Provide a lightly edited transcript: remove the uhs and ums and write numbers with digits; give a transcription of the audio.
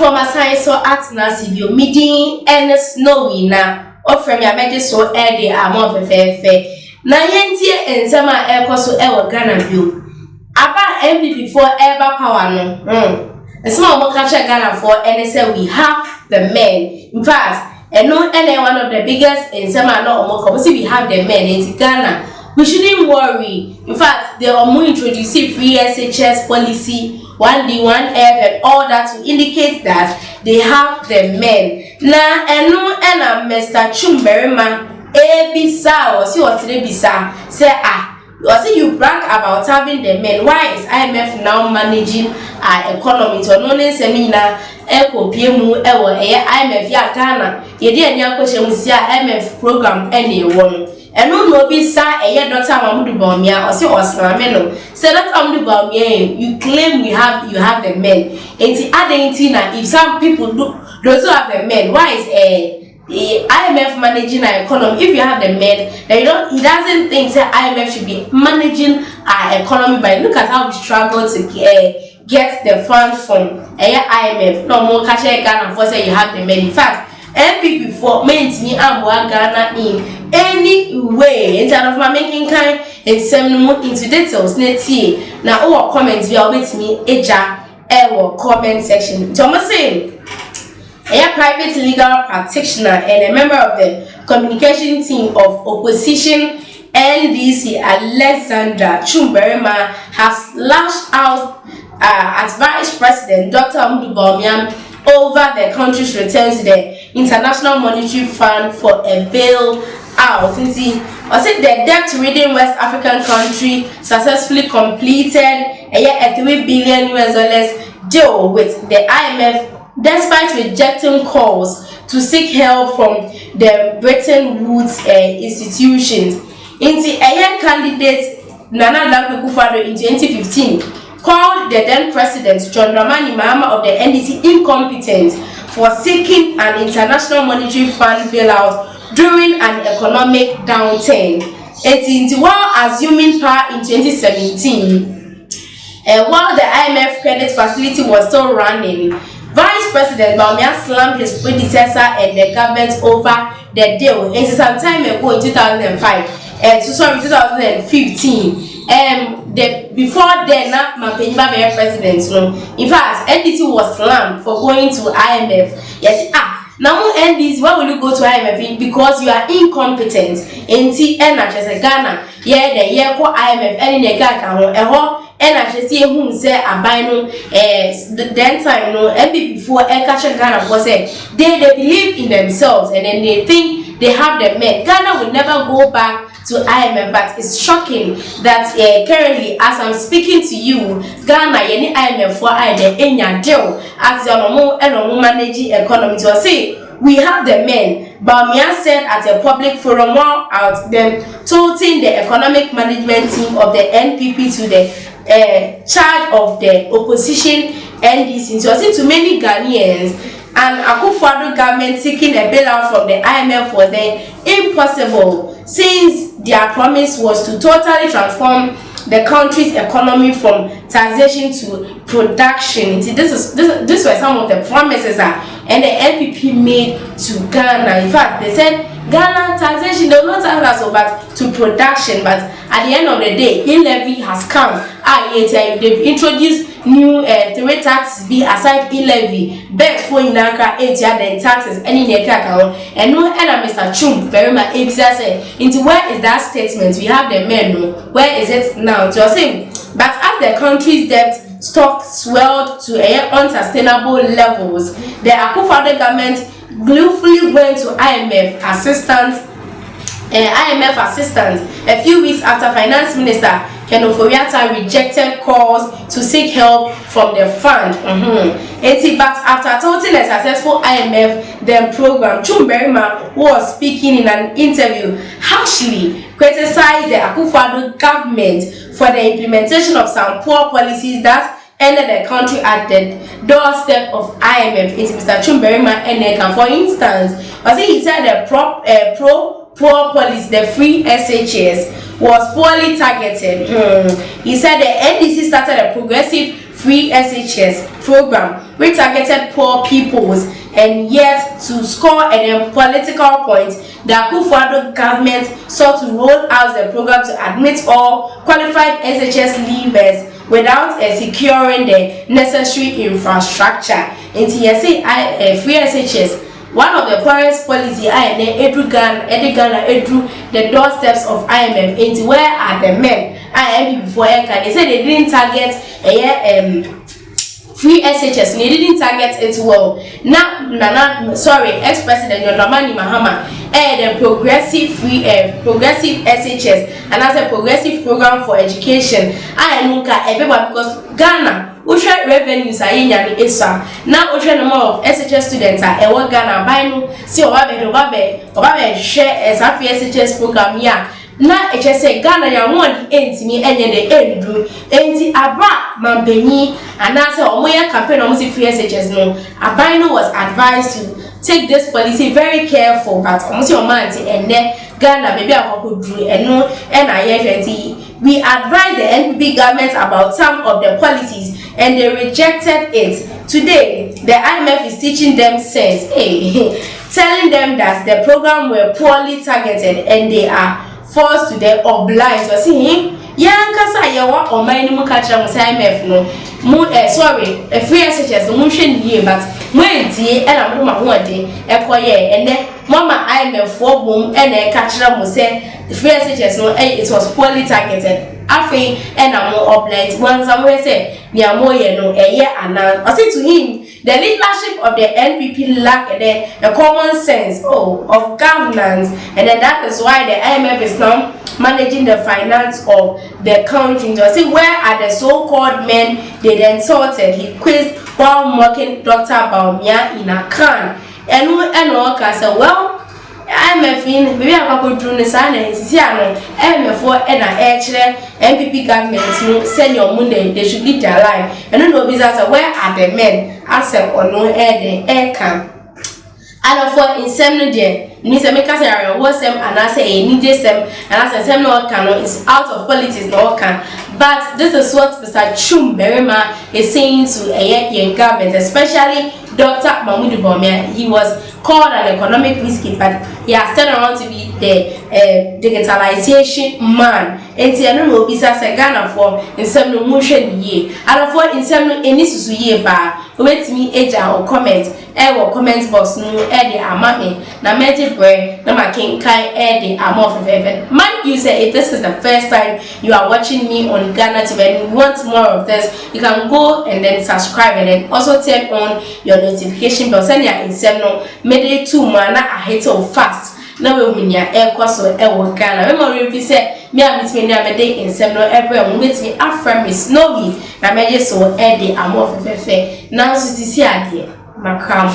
Former science or art na civil meeting and snowy na offer me a message so early a month fefe. Na yentie ensema ekoso ewo Ghana bio. Aba MPP for ever power no. Ensema omo capture Ghana for and say we have the men. In fact, and no any one of the biggest ensema no omo come see we have the men in Ghana. We shouldn't worry. In fact, they are more introducing free SHS policy, 1D, 1F, and all that to indicate that they have the men. Now, and no, and Mr. Chumberima, Bisa, or see what today Bisa, say, or see you brag about having the men. Why is IMF now managing our economy? To no seminar, Echo PMU, IMF, ya Ghana, ye didn't have question with IMF program anyone. And no be sa a year daughter Mamudu Bawumia or say Oslameno. Say that Bawumia, you claim you have the men. And the other if some people those who have the men, why is a IMF managing our economy? If you have the men, then he doesn't think that IMF should be managing our economy. But look at how we struggle to get the funds from IMF. No more cash Ghana for say you have the men. In fact, MPP for means me and Ghana in any way instead of my making kind and send into details next year. Now all comments we are with me our comment section. Thomas saying a private legal practitioner and a member of the communication team of opposition NDC Alexandra Chumberima has lashed out at Vice President Dr. Bawumia over the country's return to the International Monetary Fund for a bailout. I said the debt ridden West African country successfully completed a $3 billion deal with the IMF despite rejecting calls to seek help from the Bretton Woods institutions. In the candidate Nana Akufo-Addo in 2015 called the then President John Dramani Mahama of the NDC incompetent for seeking an International Monetary Fund bailout during an economic downturn. While assuming power in 2017, while the IMF credit facility was still running, Vice President Bawumia slammed his predecessor and the government over the deal. And some time ago in 2015. Before then, my president, in fact, NDC was slammed for going to IMF. Yes, now NDC, why will you go to IMF? Because you are incompetent. And as a Ghana, yeah, the year for IMF, and in the Ghana, and I just see whom say a bino, then time, no, and before Ghana was said, they believe in themselves and then they think they have the men. Ghana will never go back to IMF, but it's shocking that currently, as I'm speaking to you, Ghana, any IMF for either in your deal as your normal managing economy. To say we have the men. Bawumia said at a public forum while out them toting the economic management team of the NPP to the charge of the opposition NDC. So I say to many Ghanaians, and Akufo-Addo government seeking a bailout from the IMF was then impossible, since their promise was to totally transform the country's economy from taxation to production. This were some of the promises and the NPP made to Ghana. In fact, they said Ghana taxation, they will not tax us but to production. But at the end of the day, e-levy has come. They've introduced new 3 taxes be aside e-levy, bet for in Accra 8 the taxes any near account. And no other Mr. Chum very much ABC said into where is that statement? We have the men, no? Where is it now? To say, but as the country's debt stock swelled to unsustainable levels, the Akufo-Addo government gleefully went to IMF assistance a few weeks after Finance Minister Ken Ofori-Atta rejected calls to seek help from the fund. But after touting a successful IMF then program, Chumberima, who was speaking in an interview, harshly criticized the Akufo-Addo government for the implementation of some poor policies that ended the country at the doorstep of IMF. It's Mr. Chumberima Eneka. For instance, he said the poor policy, the free SHS, was poorly targeted. He said the NDC started a progressive free SHS program, which targeted poor peoples, and yet to score a political point, the Akufo-Addo government sought to roll out the program to admit all qualified SHS leavers without securing the necessary infrastructure. And yes, free SHS, one of the poorest policy the doorsteps of IMF. And where are the men? IMF before they said they didn't target free SHS. They didn't target it well. Now, ex-president Dramani Mahama the progressive SHS, and as a progressive program for education. I look at everyone because Ghana. Usha revenues are in Esa. Now Usha number of SHS students are a Ghana by no see Obabe share as a SHS program here. Now it just say Ghana ya one enti me enye de endu enti abra mampeni and that's a omoya campaign on free SHS no. Abino was advised to take this policy very careful, but almost your man and then Ghana maybe I could do and no NIFNT. We advised the NPP government about some of the policies and they rejected it. Today, the IMF is teaching them sense, telling them that the program were poorly targeted and they are forced to the obliged. So see, kasa yawa or my new catcher was IMF no. Sorry, a free SHS, the motion year, but when tea and I'm not one day, and then Mama IMF 4 boom and a catcher was said the free SHS no, it was poorly targeted. I think and I'm more obliged. One somewhere said, near more no, a year and now. I said to him, the leadership of the NPP lack a common sense of governance, and then that is why the IMF is now managing the finance of the country. So I see where are the so-called men they then sorted. He quizzed while mocking Dr. Bawumia in a can. And all can say, well, IMF in maybe I could do this and IMF for and actually NPP government no send your money, they should live their life. And no business where are the men answer or no air camp. And for in seminary means a make us a was them and I say a need them and I say no can is out of politics no can. But this is what Mr. Chum Berima is saying to a young government, especially Dr. Bawumia. He was called an economic risky, but he has turned around to be the digitalization man. And he no be as a Ghana for in some motion ye. And for in some in this year bar, wait me age or comment, or comment box no the amame, na magic bread, na my king kai the amount of heaven. Man, you say if this is the first time you are watching me on Ghana TV and you want more of this, you can go and then subscribe and then also turn on your notification bell. Send your insemno made 2 mana a hit of fast. Now we win your air course or air work Ghana. Remember if you say me and meet me near my day in semno everywhere meet me after me snowy. Na me just so air the amount of fair. Now so see idea. Macam